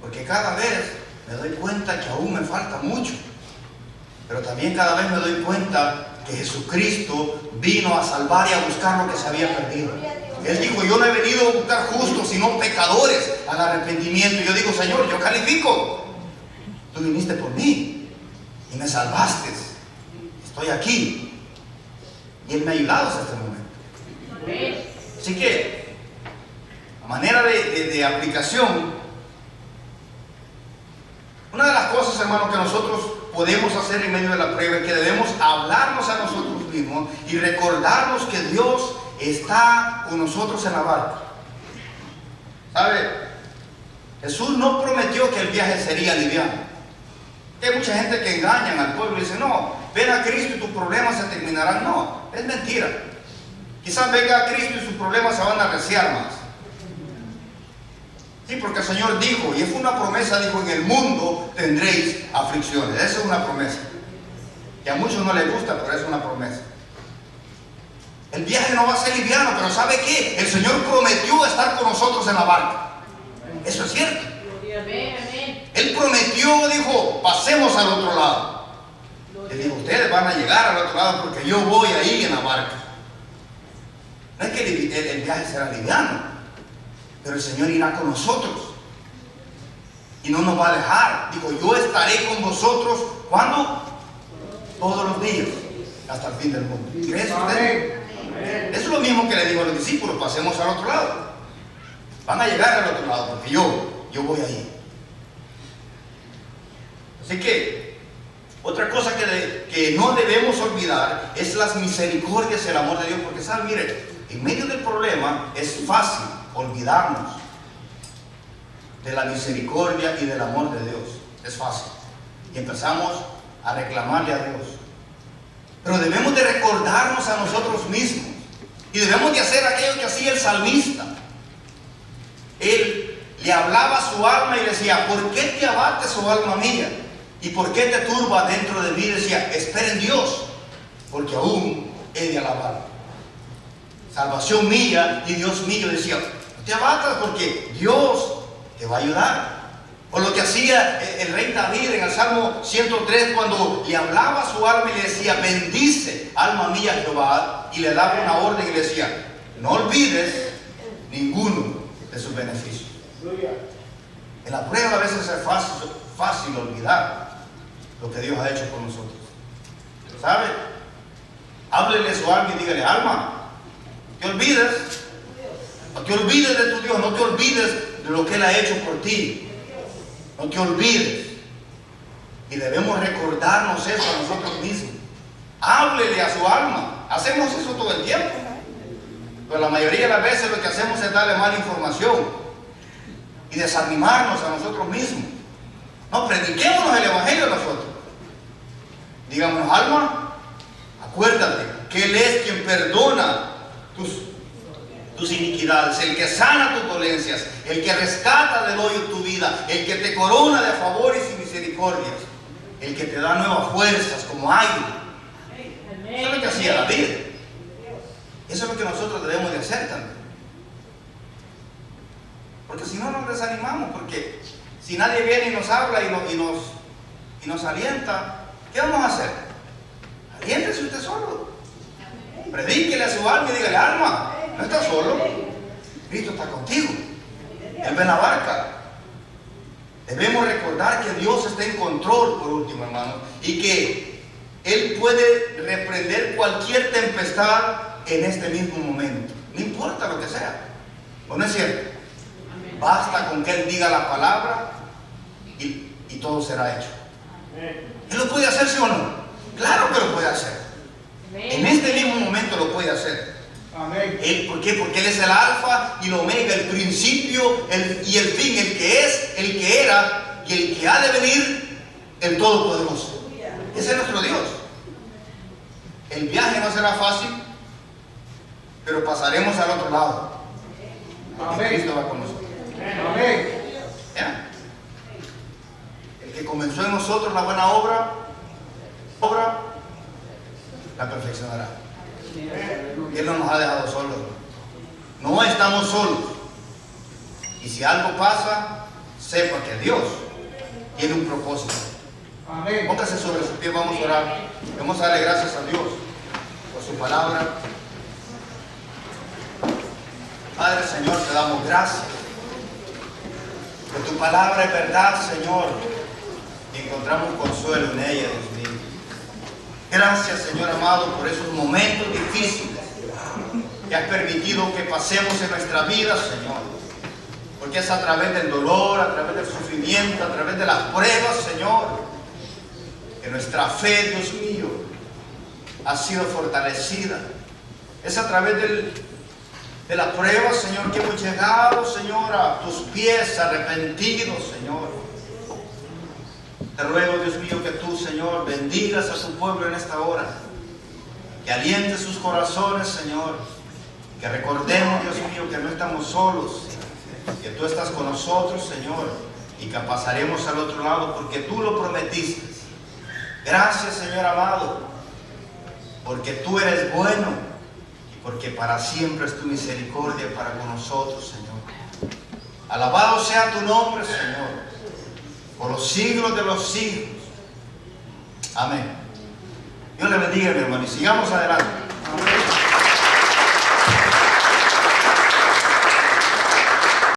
Porque cada vez me doy cuenta que aún me falta mucho. Pero también cada vez me doy cuenta que Jesucristo vino a salvar y a buscar lo que se había perdido. Él dijo, yo no he venido a buscar justos, sino pecadores al arrepentimiento. Y yo digo, Señor, yo califico. Tú viniste por mí y me salvaste. Estoy aquí. Y Él me ha ayudado hasta este momento. Así que, a manera de aplicación, una de las cosas, hermanos, que nosotros podemos hacer en medio de la prueba es que debemos hablarnos a nosotros mismos y recordarnos que Dios está con nosotros en la barca. ¿Sabe? Jesús no prometió que el viaje sería liviano. Hay mucha gente que engañan al pueblo y dice, no, ven a Cristo y tus problemas se terminarán. No, es mentira. Quizás venga a Cristo y sus problemas se van a arreciar más. Sí, porque el Señor dijo, y fue una promesa, dijo, en el mundo tendréis aflicciones. Esa es una promesa. Que a muchos no les gusta, pero es una promesa. El viaje no va a ser liviano, pero ¿sabe qué? El Señor prometió estar con nosotros en la barca. Eso es cierto. Él prometió, dijo, pasemos al otro lado. Él dijo, ustedes van a llegar al otro lado porque yo voy ahí en la barca. No es que el viaje será liviano, pero el Señor irá con nosotros y no nos va a dejar. Dijo, yo estaré con vosotros, ¿cuándo? Todos los días, hasta el fin del mundo. ¿Crees usted? Eso es lo mismo que le digo a los discípulos, pasemos al otro lado. Van a llegar al otro lado porque yo voy ahí. Así que otra cosa que no debemos olvidar es las misericordias y el amor de Dios, porque saben, mire, en medio del problema es fácil olvidarnos de la misericordia y del amor de Dios. Es fácil. Y empezamos a reclamarle a Dios. Pero debemos de recordarnos a nosotros mismos. Y debemos de hacer aquello que hacía el salmista. Él le hablaba a su alma y le decía, ¿por qué te abates, oh alma mía? ¿Y por qué te turba dentro de mí? Decía, espera en Dios, porque aún he de alabar. Salvación mía y Dios mío. Decía, no te abatas porque Dios te va a ayudar. O lo que hacía el rey David en el Salmo 103, cuando le hablaba a su alma y le decía, bendice, alma mía, Jehová, y le daba una orden y le decía, no olvides ninguno de sus beneficios. En la prueba a veces es fácil olvidar lo que Dios ha hecho por nosotros. ¿Sabe? Háblele a su alma y dígale, alma, no te olvides. No te olvides de tu Dios, no te olvides de lo que Él ha hecho por ti. No te olvides. Y debemos recordarnos eso a nosotros mismos. Háblele a su alma. Hacemos eso todo el tiempo. Pero la mayoría de las veces lo que hacemos es darle mala información y desanimarnos a nosotros mismos. No, prediquémonos el Evangelio a nosotros. Digámonos, alma, acuérdate que Él es quien perdona tus iniquidades, el que sana tus dolencias, el que rescata del hoyo tu vida, el que te corona de favores y misericordias, el que te da nuevas fuerzas como águila. Eso es lo que hacía David. Eso es lo que nosotros debemos de hacer también. Porque si no nos desanimamos, porque si nadie viene y nos habla y nos alienta, ¿Qué vamos a hacer? Aliéntese usted solo. Predíquele a su alma y dígale: alma, no estás solo. Cristo está contigo. Él ve la barca. Debemos recordar que Dios está en control, por último, hermano, y que Él puede reprender cualquier tempestad en este mismo momento. No importa lo que sea. ¿O no es cierto? Basta con que Él diga la palabra y todo será hecho. ¿Él lo puede hacer, sí o no? Claro que lo puede hacer. En este mismo momento lo puede hacer. Amén. ¿Por qué? Porque Él es el alfa y el omega, el principio y el fin, el que es, el que era y el que ha de venir, el todopoderoso. Ese es nuestro Dios. El viaje no será fácil, pero pasaremos al otro lado. Porque Cristo va con nosotros. Amén. ¿Ya? El que comenzó en nosotros la buena obra la perfeccionará. Él no nos ha dejado solos. No estamos solos. Y si algo pasa, sepa que Dios tiene un propósito. Amén. Póngase sobre su pie, vamos a orar. Vamos a darle gracias a Dios por su palabra. Padre, Señor, te damos gracias. Que tu palabra es verdad, Señor. Y encontramos consuelo en ella, Dios mío. Gracias, Señor amado, por esos momentos difíciles que has permitido que pasemos en nuestra vida, Señor. Porque es a través del dolor, a través del sufrimiento, a través de las pruebas, Señor, que nuestra fe, Dios mío, ha sido fortalecida. Es a través de la prueba, Señor, que hemos llegado, Señor, a tus pies arrepentidos, Señor. Te ruego, Dios mío, que tú, Señor, bendigas a tu pueblo en esta hora. Que alientes sus corazones, Señor. Que recordemos, Dios mío, que no estamos solos. Que tú estás con nosotros, Señor. Y que pasaremos al otro lado porque tú lo prometiste. Gracias, Señor amado. Porque tú eres bueno. Y porque para siempre es tu misericordia para con nosotros, Señor. Alabado sea tu nombre, Señor, por los siglos de los siglos. Amén. Dios le bendiga, mi hermano, y sigamos adelante.